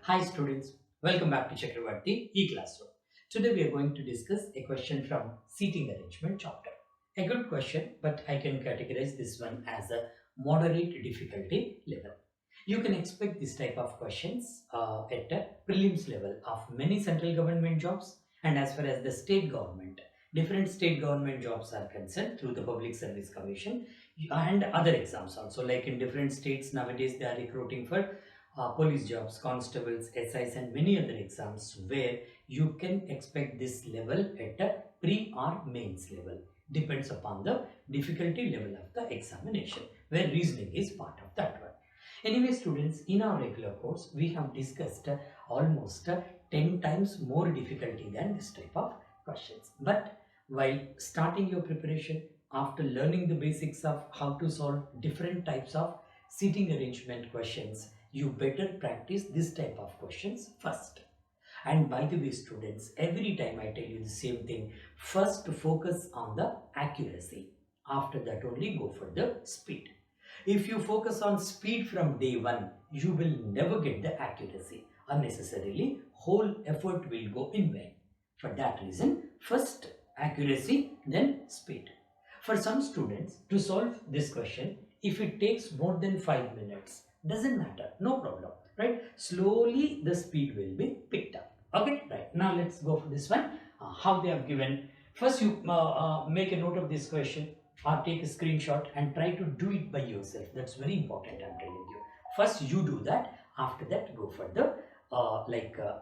Hi students, welcome back to Chakravarthy E Classroom. Today we are going to discuss a question from seating arrangement chapter. A good question, but I can categorize this one as a moderate difficulty level. You can expect this type of questions at a prelims level of many central government jobs, and as far as the state government, different state government jobs are concerned through the Public Service Commission and other exams also. Like in different states nowadays they are recruiting for police jobs, constables, SIs and many other exams where you can expect this level at a pre or mains level. Depends upon the difficulty level of the examination, where reasoning is part of that one. Anyway students, in our regular course we have discussed almost 10 times more difficulty than this type of questions. But while starting your preparation, after learning the basics of how to solve different types of seating arrangement questions, you better practice this type of questions first. And by the way students, every time I tell you the same thing, first focus on the accuracy, after that only go for the speed. If you focus on speed from day one, you will never get the accuracy. Unnecessarily, whole effort will go in vain. For that reason, first accuracy, then speed. For some students, to solve this question, if it takes more than 5 minutes, doesn't matter, no problem, right? Slowly the speed will be picked up. Okay, right. Now let's go for this one. How they have given. First you make a note of this question or take a screenshot and try to do it by yourself. That's very important, I'm telling you. First you do that, after that go for the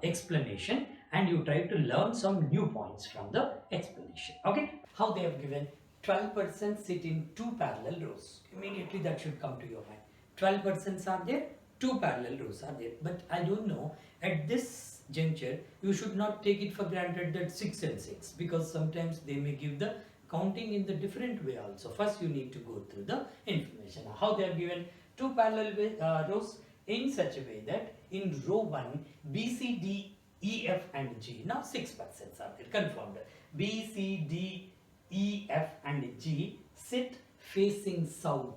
explanation, and you try to learn some new points from the explanation. Okay, how they have given. 12% sit in two parallel rows. Immediately that should come to your mind. 12% are there, two parallel rows are there. But I don't know, at this juncture, you should not take it for granted that 6 and 6, because sometimes they may give the counting in the different way also. First you need to go through the information. How they are given two parallel rows in such a way that in row 1, B, C, D, E, F and G. Now 6% are there, confirmed. B, C, D, E, F and G sit facing south.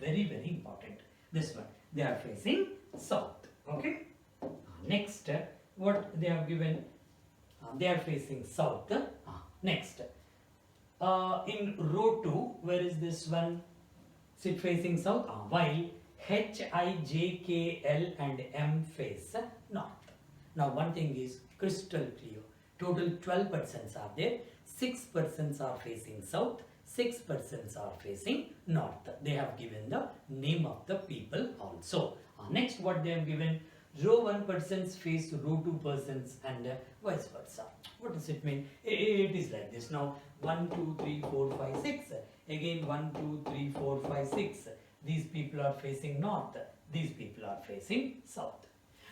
Very important, this one, they are facing south. Okay, next what they have given, they are facing south. Next in row 2, where is this one, sit facing south, while H, I, J, K, L and M face north. Now one thing is crystal clear, total 12% are there, 6% are facing south, 6% are facing north. They have given the name of the people also. Next what they have given, row 1% face row 2% and vice versa. What does it mean? It is like this. Now 1, 2, 3, 4, 5, 6. Again 1, 2, 3, 4, 5, 6. These people are facing north. These people are facing south.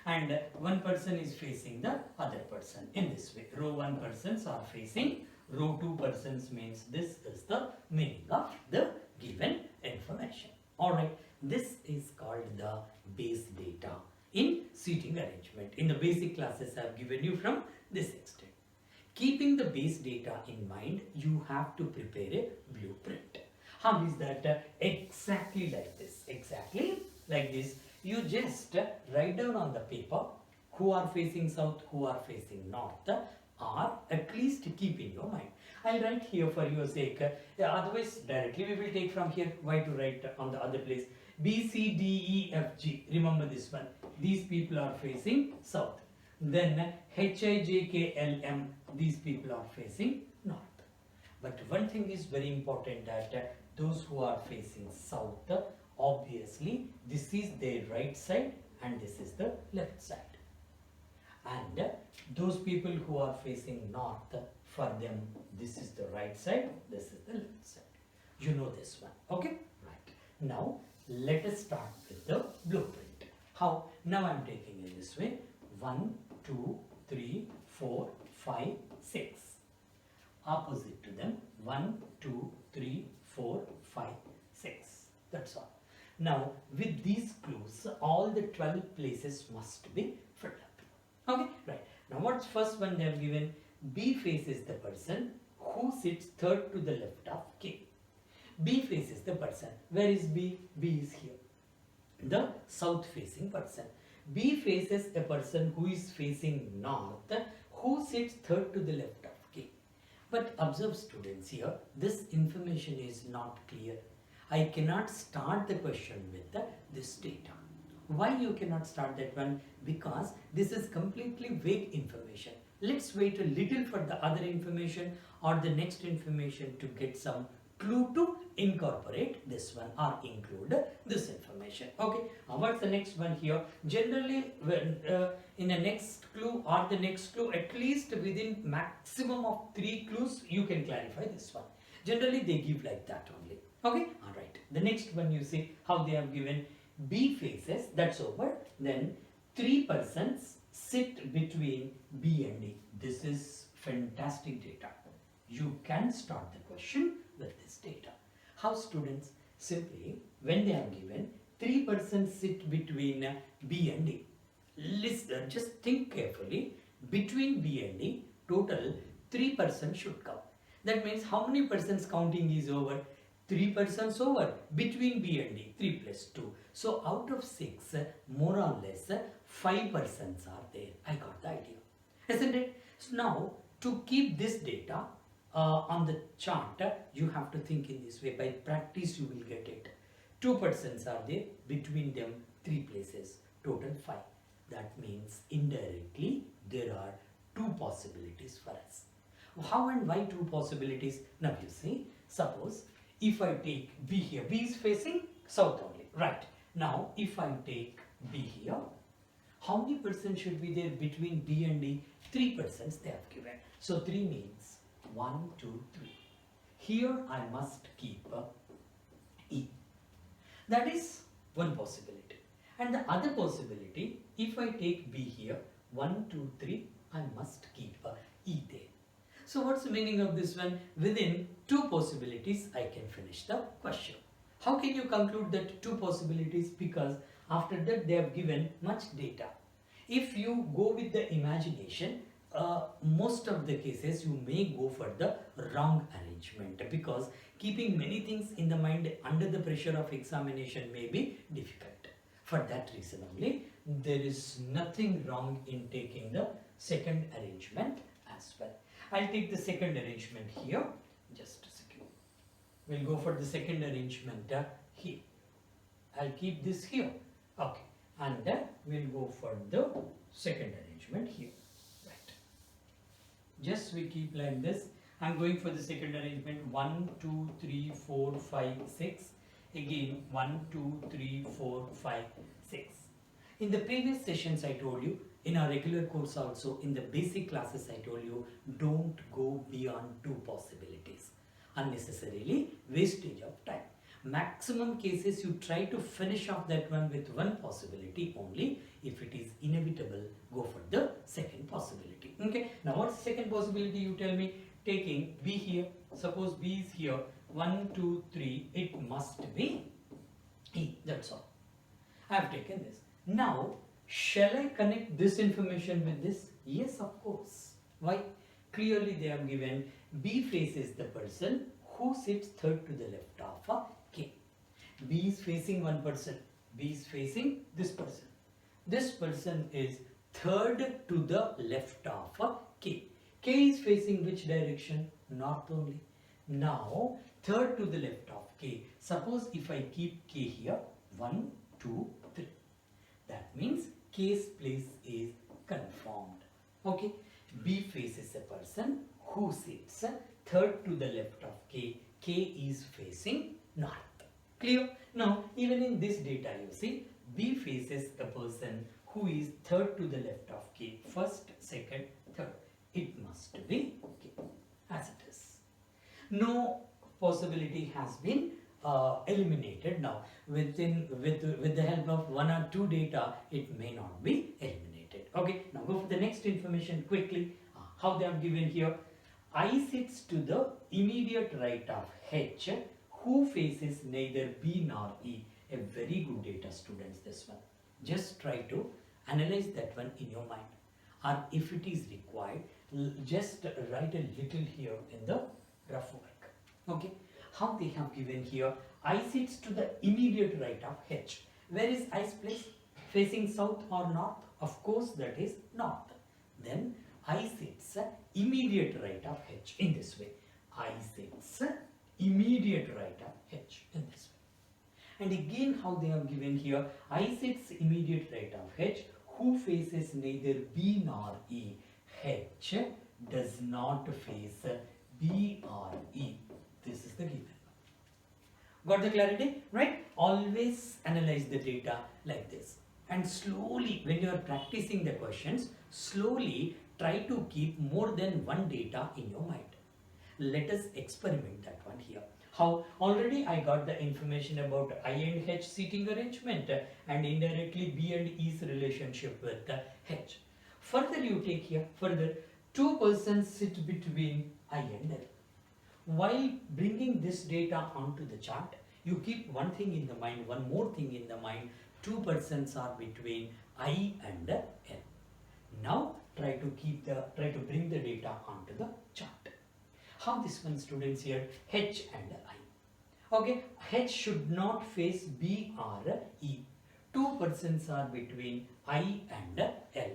And one person is facing the other person in this way. Row 1% are facing row 2% means this is the meaning of the given information. Alright, this is called the base data in seating arrangement. In the basic classes I have given you from this extent. Keeping the base data in mind, you have to prepare a blueprint. How is that? Exactly like this. Exactly like this. You just write down on the paper who are facing south, who are facing north, or at least keep in your mind. I'll write here for your sake. Otherwise, directly we will take from here. Why to write on the other place? B, C, D, E, F, G. Remember this one. These people are facing south. Then H, I, J, K, L, M. These people are facing north. But one thing is very important, that those who are facing south, obviously this is their right side and this is the left side. And those people who are facing north, for them this is the right side, this is the left side. You know this one. Okay, right. Now let us start with the blueprint. How? Now I am taking it this way. 1, 2, 3, 4, 5, 6. Opposite to them, 1, 2, 3, 4, 5, 6. That's all. Now with these clues, all the 12 places must be filled up. Okay, right. Now what's first one they have given? B faces the person who sits third to the left of K. B faces the person. Where is B? B is here. The south facing person. B faces a person who is facing north, who sits third to the left of K. But observe students here, this information is not clear. I cannot start the question with this data. Why you cannot start that one? Because this is completely vague information. Let's wait a little for the other information or the next information to get some clue to incorporate this one or include this information. Okay, what's the next one here? Generally, when in the next clue or the next clue, at least within maximum of 3 clues, you can clarify this one. Generally, they give like that only. Okay, all right. The next one, you see how they have given B faces, that's over. Then 3 persons sit between B and D. This is fantastic data. You can start the question with this data. How students? Simply, when they are given 3 persons sit between B and D. Listen, just think carefully. Between B and D, total 3 persons should come. That means how many persons counting is over? 3 persons over. Between B and D, 3 plus 2. So out of 6, more or less, 5 persons are there. I got the idea. Isn't it? So now, to keep this data on the chart, you have to think in this way. By practice, you will get it. 2 persons are there. Between them, 3 places. Total 5. That means indirectly, there are 2 possibilities for us. How and why 2 possibilities? Now you see, suppose if I take B here, B is facing south only, right? Now if I take B here, how many persons should be there between B and D? 3 persons they have given. So 3 means 1, 2, 3. Here I must keep E. That is one possibility. And the other possibility, if I take B here, 1, 2, 3, I must keep E there. So what's the meaning of this one? Within 2 possibilities, I can finish the question. How can you conclude that 2 possibilities? Because after that they have given much data. If you go with the imagination, most of the cases you may go for the wrong arrangement, because keeping many things in the mind under the pressure of examination may be difficult. For that reason only, there is nothing wrong in taking the second arrangement as well. I'll take the second arrangement here. Just a second. We'll go for the second arrangement here. I'll keep this here. Okay. And we'll go for the second arrangement here. Right. Just we keep like this. I'm going for the second arrangement. 1, 2, 3, 4, 5, 6. Again 1, 2, 3, 4, 5, 6. In the previous sessions I told you, in our regular course also, in the basic classes I told you, don't go beyond 2 possibilities. Unnecessarily wastage of time. Maximum cases you try to finish off that one with 1 possibility only. If it is inevitable, go for the second possibility. Okay. Now what's the second possibility? You tell me. Taking B here. Suppose B is here. 1, 2, 3. It must be E. That's all. I have taken this. Now, shall I connect this information with this? Yes, of course. Why? Clearly they have given B faces the person who sits third to the left of K. B is facing one person. B is facing this person. This person is third to the left of K. K is facing which direction? North only. Now, third to the left of K. Suppose if I keep K here, 1, 2, 3. That means K's place is confirmed. Okay. B faces a person who sits third to the left of K. K is facing north. Clear? Now, even in this data, you see, B faces a person who is third to the left of K. First, second, third. It must be K, as it is. No possibility has been eliminated. Now with the help of 1 or 2 data, it may not be eliminated. Okay, now go for the next information quickly. How they have given here: I sits to the immediate right of H, who faces neither B nor E. A very good data, students, this one. Just try to analyze that one in your mind, or if it is required, just write a little here in the rough work. Okay, how they have given here: I sits to the immediate right of H. Where is I's place? facing south or north? Of course that is north. Then I sits immediate right of H in this way. I sits immediate right of H in this way. And again how they have given here, I sits immediate right of H who faces neither B nor E. H does not face B or E. This is the given. Got the clarity? Right? Always analyze the data like this. And slowly, when you are practicing the questions, slowly try to keep more than one data in your mind. Let us experiment that one here. How? Already I got the information about I and H seating arrangement and indirectly B and E's relationship with H. Further you take here, further, two persons sit between I and L. While bringing this data onto the chart, you keep one thing in the mind, one more thing in the mind, two persons are between I and L. Now try to bring the data onto the chart. How this one, students, here, H and I. Okay, H should not face B or E. Two persons are between I and L.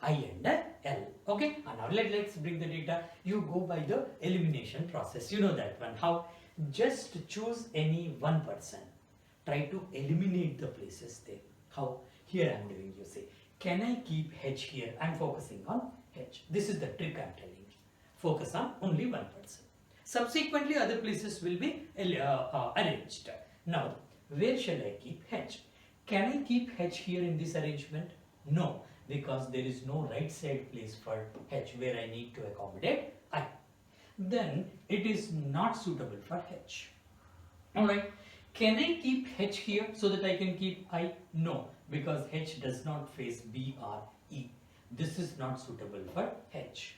I and L. Okay, and now let's bring the data. You go by the elimination process. You know that one. How? Just choose any one person. Try to eliminate the places there. How? Here I am doing, you see. Can I keep H here? I am focusing on H. This is the trick I am telling you. Focus on only one person. Subsequently, other places will be arranged. Now, where shall I keep H? Can I keep H here in this arrangement? No, because there is no right side place for H where I need to accommodate I. Then it is not suitable for H. Alright. Can I keep H here so that I can keep I? No, because H does not face B or E. This is not suitable for H.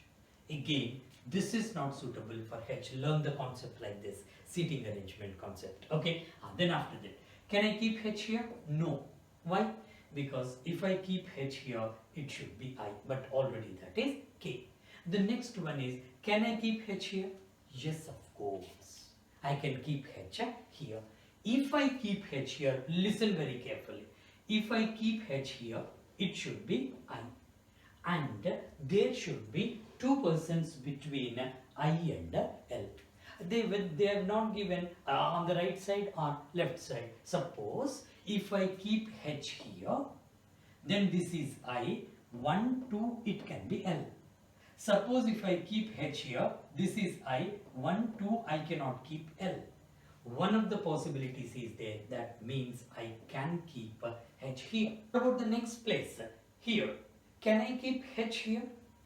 Again, this is not suitable for H. Learn the concept like this, seating arrangement concept. Okay, then after that, can I keep H here? No. Why? Because if I keep H here, it should be I, but already that is K. The next one is, can I keep H here? Yes, of course. I can keep H here. If I keep H here, listen very carefully. If I keep H here, it should be I. And there should be two persons between I and L. They have not given on the right side or left side. Suppose if I keep H here, then this is I, 1, 2, it can be L. Suppose if I keep H here, this is I, 1, 2, I cannot keep L. One of the possibilities is there, that means I can keep H here. What about the next place? Here. Can I keep H here?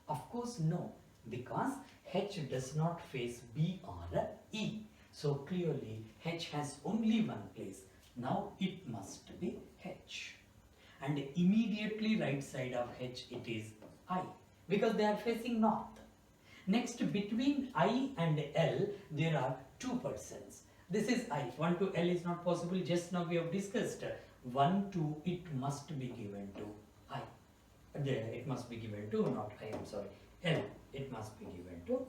Of course no, because H does not face B or E. So clearly H has only one place. Now it must be H. And immediately right side of H it is I, because they are facing north. Next, between I and L there are two persons. This is I. 1 to L is not possible. Just now we have discussed 1 to it must be given to I. It must be given to, not I, am sorry, L. It must be given to L.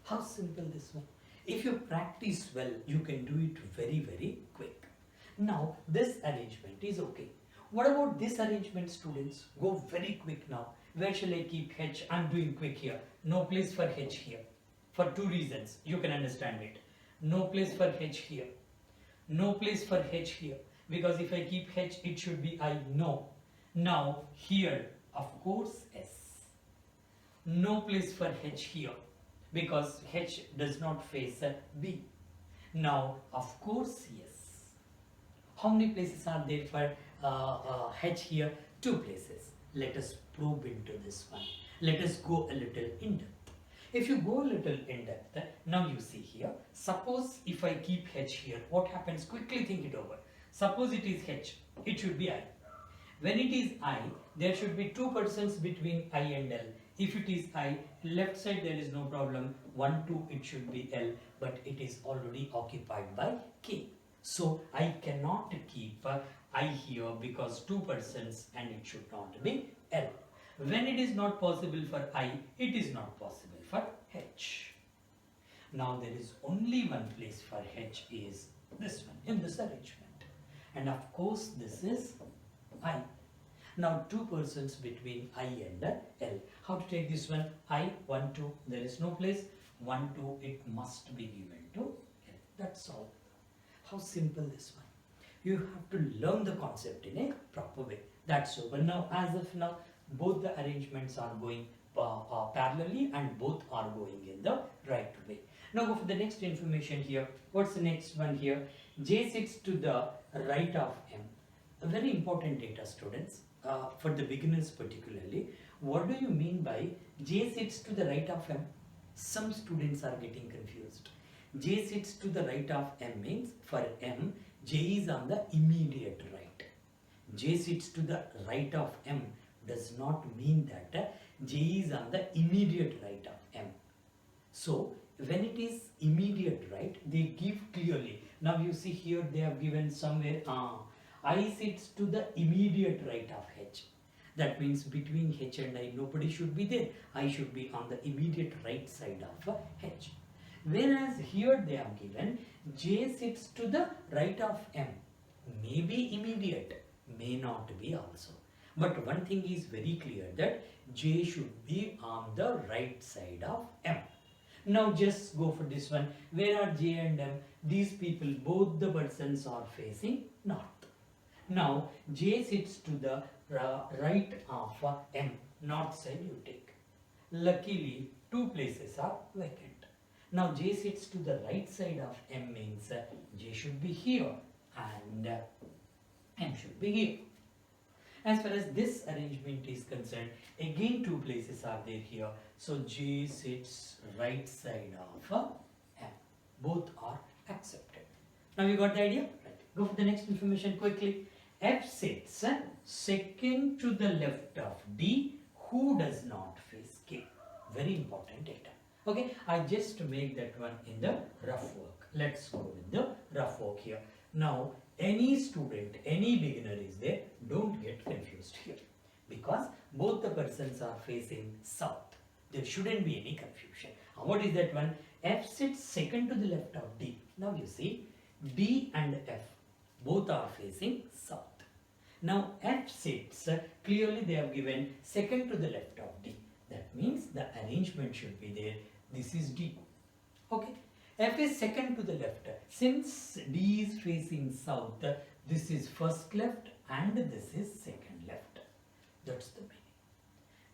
How simple this one. If you practice well, you can do it very, very quick. Now, this arrangement is okay. What about this arrangement, students? Go very quick now. Where shall I keep H? I am doing quick here. No place for H here. For two reasons. You can understand it. No place for H here. No place for H here. Because if I keep H, it should be I. No. Now, here, of course, S. No place for H here. Because H does not face B. Now, of course, yes. How many places are there for H here? Two places. Let us probe into this one. Let us go a little in depth. If you go a little in depth, now you see here, suppose if I keep H here, what happens? Quickly think it over. Suppose it is H, it should be I. When it is I, there should be two persons between I and L. If it is I, left side there is no problem, 1, 2 it should be L, but it is already occupied by K. So I cannot keep I here because two persons and it should not be L. When it is not possible for I, it is not possible for H. Now there is only one place for H is this one in this arrangement. And of course this is I. Now 2 persons between I and L. How to take this one? I, 1, 2, there is no place. 1, 2, it must be given to L. That's all. How simple this one. You have to learn the concept in a proper way. That's so. But now, as of now, both the arrangements are going parallelly and both are going in the right way. Now go for the next information here. What's the next one here? J sits to the right of M. A very important data, students. For the beginners particularly, what do you mean by J sits to the right of M? Some students are getting confused. J sits to the right of M means for M, J is on the immediate right. J sits to the right of M does not mean that J is on the immediate right of M. So when it is immediate right, they give clearly. Now you see here they have given somewhere I sits to the immediate right of H. That means between H and I, nobody should be there. I should be on the immediate right side of H. Whereas here they have given J sits to the right of M. May be immediate, may not be also. But one thing is very clear, that J should be on the right side of M. Now just go for this one. Where are J and M? These people, both the persons are facing north. Now J sits to the right of M. North side you take. Luckily 2 places are vacant. Now J sits to the right side of M means J should be here and M should be here. As far as this arrangement is concerned, again 2 places are there here. So J sits right side of M. Both are accepted. Now you got the idea? Right. Go for the next information quickly. F sits second to the left of D, who does not face K. Very important data. Okay, I just make that one in the rough work. Let's go with the rough work here. Now, any student, any beginner is there, don't get confused here. Because both the persons are facing south. There shouldn't be any confusion. What is that one? F sits second to the left of D. Now you see, D and F both are facing south. Now F sits, clearly they have given second to the left of D. That means the arrangement should be there. This is D. Okay. F is second to the left. Since D is facing south, this is first left and this is second left. That's the meaning.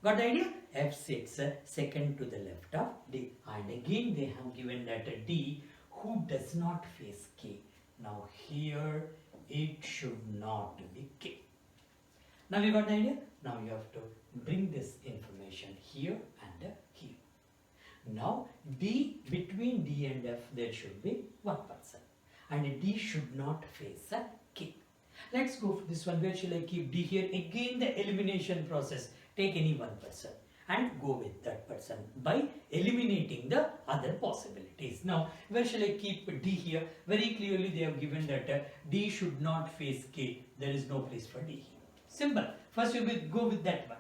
Got the idea? F sits second to the left of D. And again they have given that D who does not face K. Now here it should not be K. Now you got the idea? Now you have to bring this information here and here. Now D, between D and F there should be 1 person and D should not face K. Let's go for this one. Where shall I keep D here? Again the elimination process. Take any 1 person and go with that person by eliminating the other possibilities. Now where shall I keep D here? Very clearly they have given that D should not face K. There is no place for D here. Simple. First you will go with that one.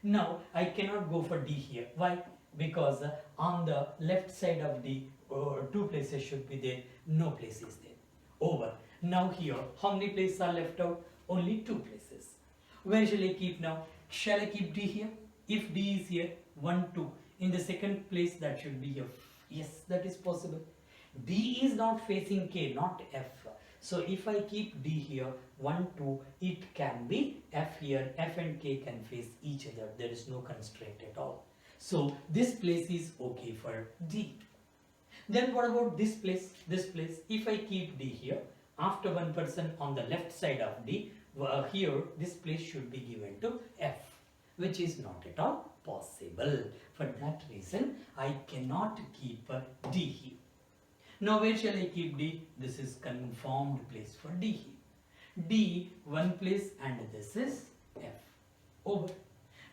Now I cannot go for D here. Why? Because on the left side of D 2 places should be there. No place is there. Over. Now here how many places are left out? Only 2 places. Where shall I keep now? Shall I keep D here? If D is here, 1, 2. In the second place that should be here. Yes, that is possible. D is not facing K, not F. So if I keep D here, 1, 2, it can be F here. F and K can face each other. There is no constraint at all. So this place is okay for D. Then what about this place? This place, if I keep D here, after 1 person on the left side of D, here this place should be given to F, which is not at all possible. For that reason, I cannot keep D here. Now where shall I keep D? This is confirmed place for D here. D, 1 place and this is F. Over.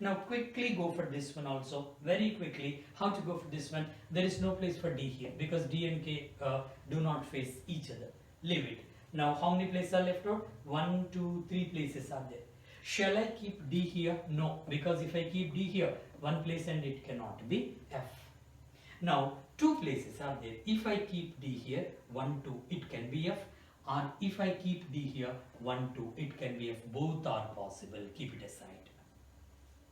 Now quickly go for this one also. Very quickly, how to go for this one? There is no place for D here because D and K do not face each other. Leave it. Now how many places are left out? 1, 2, 3 places are there. Shall I keep D here? No, because if I keep D here, 1 place and it cannot be F. Now 2 places are there. If I keep D here, 1, 2, it can be F. Or if I keep D here, 1, 2, it can be F. Both are possible. Keep it aside.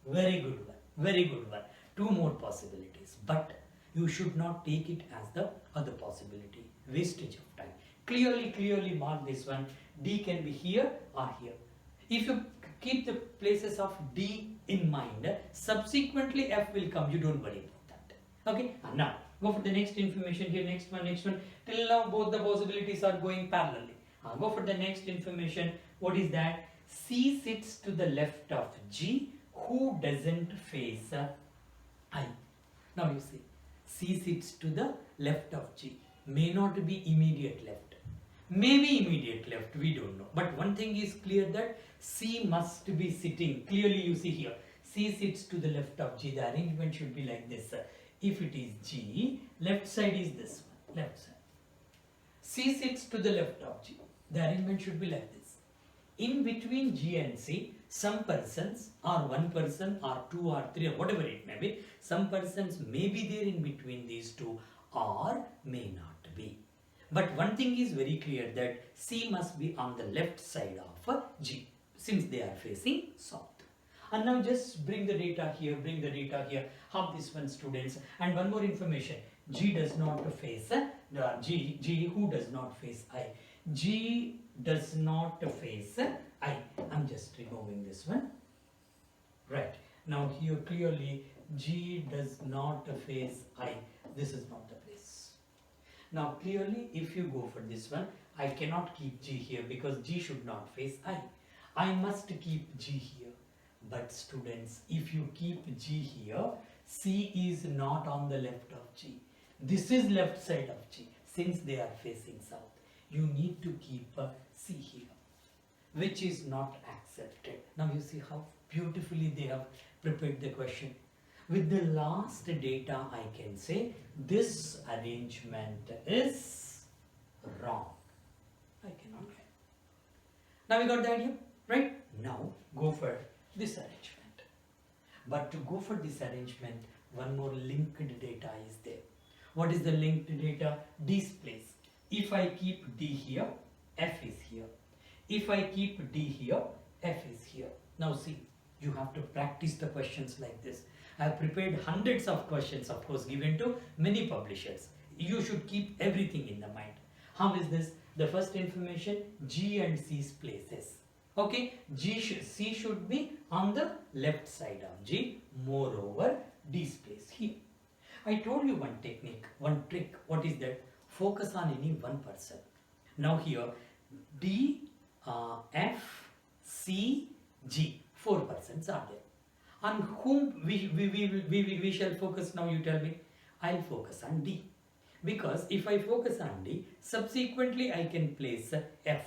Very good one. Very good one. 2 more possibilities. But you should not take it as the other possibility. Wastage of time. Clearly mark this one. D can be here or here. If you keep the places of D in mind, subsequently F will come. You don't worry about that. Okay. And now go for the next information here. Next one. Till now both the possibilities are going parallelly. Go for the next information. What is that? C sits to the left of G. Who doesn't face I? Now you see, C sits to the left of G. May not be immediate left. Maybe immediate left, we don't know. But one thing is clear that C must be sitting. Clearly you see here, C sits to the left of G. The arrangement should be like this. If it is G, left side is this one, left side. C sits to the left of G. The arrangement should be like this. In between G and C, some persons or 1 person or 2 or 3 or whatever it may be, some persons may be there in between these two or may not be. But one thing is very clear that C must be on the left side of G since they are facing south. And now just bring the data here, have this one students. And one more information, G does not face G who does not face I. G does not face I. I'm just removing this one. Right. Now here clearly G does not face I. This is not the place. Now clearly if you go for this one, I cannot keep G here because G should not face I. I must keep G here. But students, if you keep G here, C is not on the left of G. This is left side of G since they are facing south. You need to keep C here, which is not accepted. Now you see how beautifully they have prepared the question. With the last data, I can say this arrangement is wrong. I cannot get. Now we got the idea, right? Now go for this arrangement. But to go for this arrangement, one more linked data is there. What is the linked data? D's place. If I keep D here, F is here. If I keep D here, F is here. Now see, you have to practice the questions like this. I have prepared hundreds of questions, of course, given to many publishers. You should keep everything in the mind. How is this? The first information, G and C's places. Okay, C should be on the left side of G. Moreover, D's place here. I told you one technique, one trick. What is that? Focus on any one person. Now here, D, F, C, G. 4 persons are there. On whom we shall focus now, you tell me? I'll focus on D. Because if I focus on D, subsequently I can place F.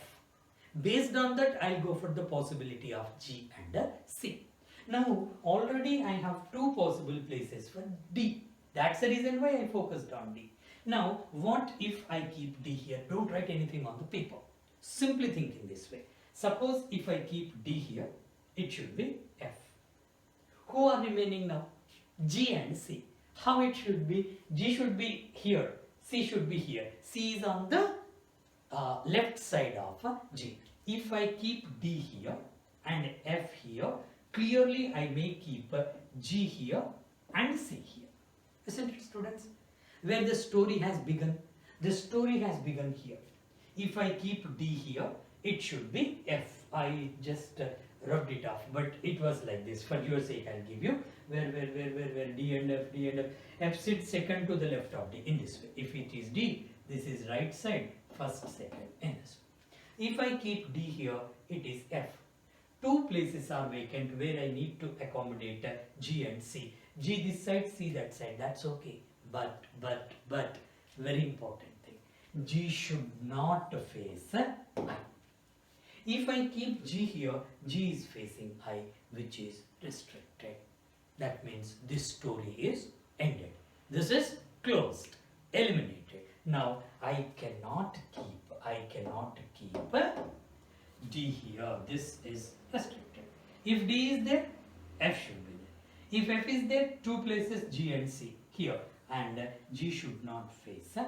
Based on that, I'll go for the possibility of G and C. Now, already I have 2 possible places for D. That's the reason why I focused on D. Now, what if I keep D here? Don't write anything on the paper. Simply think in this way. Suppose if I keep D here, it should be F. Who are remaining now? G and C. How it should be? G should be here. C should be here. C is on the left side of G. If I keep D here and F here, clearly I may keep G here and C here. Isn't it, students? Where the story has begun. The story has begun here. If I keep D here, it should be F. I just rubbed it off, but it was like this. For your sake, I'll give you where D and F. F sits second to the left of D in this way. If it is D, this is right side, first, second, in this way. If I keep D here, it is F. 2 places are vacant where I need to accommodate G and C. G this side, C that side. That's okay. But, very important thing. G should not face I. If I keep G here, G is facing I, which is restricted. That means this story is ended. This is closed, eliminated. Now I cannot keep D here. This is restricted. If D is there, F should be there. If F is there, 2 places G and C here, and G should not face I.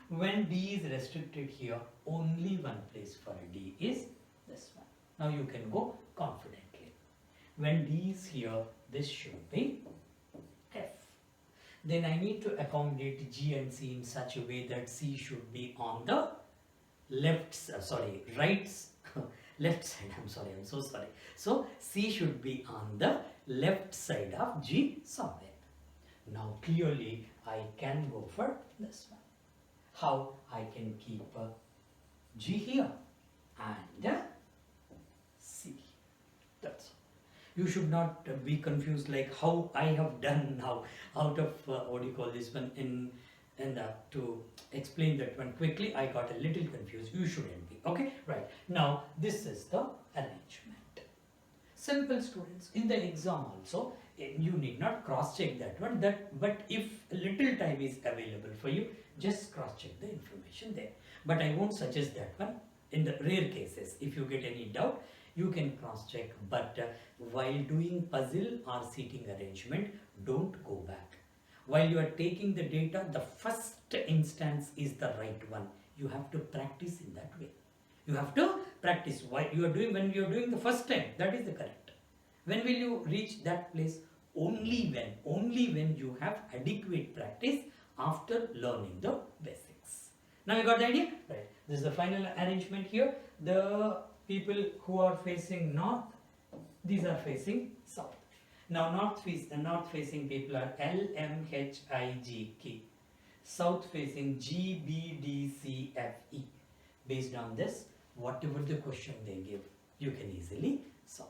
When D is restricted here, only one place for a D is this one. Now you can go confidently. When D is here, this should be F. Then I need to accommodate G and C in such a way that C should be on the left side, I'm so sorry. So C should be on the left side of G somewhere. Now clearly I can go for this one. How? I can keep G here and C. That's all. You should not be confused like how I have done now out of what do you call this one to explain that one quickly. I got a little confused. You shouldn't be. Okay, right. Now this is the arrangement. Simple, students. In the exam also, you need not cross-check that one. But if a little time is available for you, just cross-check the information there. But I won't suggest that one. In the rare cases, if you get any doubt, you can cross-check. But while doing puzzle or seating arrangement, don't go back. While you are taking the data, the first instance is the right one. You have to practice in that way. You have to practice when you are doing the first time. That is the correct. When will you reach that place? Only when you have adequate practice after learning the basics. Now you got the idea? Right. This is the final arrangement here. The people who are facing north, these are facing south. Now north facing people are L, M, H, I, G, K. South facing G, B, D, C, F, E. Based on this, whatever the question they give, you can easily solve.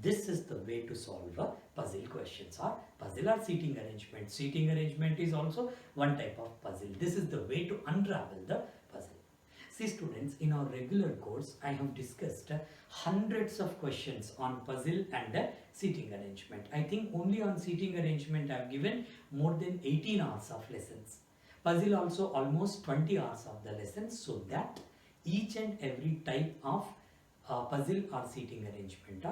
This is the way to solve a puzzle questions or puzzle or seating arrangement. Seating arrangement is also one type of puzzle. This is the way to unravel the puzzle. See students, in our regular course, I have discussed hundreds of questions on puzzle and seating arrangement. I think only on seating arrangement I have given more than 18 hours of lessons. Puzzle also almost 20 hours of the lessons, so that each and every type of puzzle or seating arrangement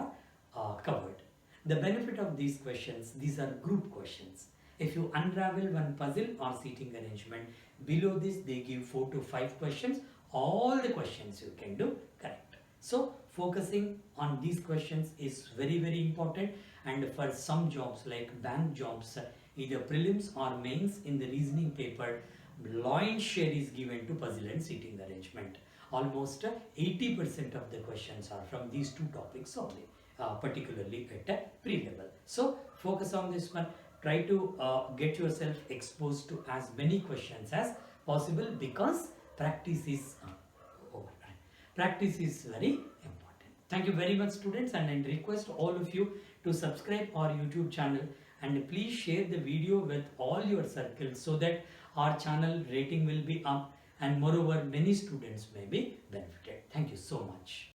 are covered. The benefit of these questions, these are group questions. If you unravel one puzzle or seating arrangement, below this they give 4 to 5 questions. All the questions you can do correct. So focusing on these questions is very, very important. And for some jobs like bank jobs, either prelims or mains, in the reasoning paper, lion's share is given to puzzle and seating arrangement. Almost 80% of the questions are from these two topics only, particularly at pre-level. So focus on this one. Try to get yourself exposed to as many questions as possible, because practice is very important. Thank you very much students, and I request all of you to subscribe our YouTube channel and please share the video with all your circles so that our channel rating will be up, and moreover many students may be benefited. Thank you so much.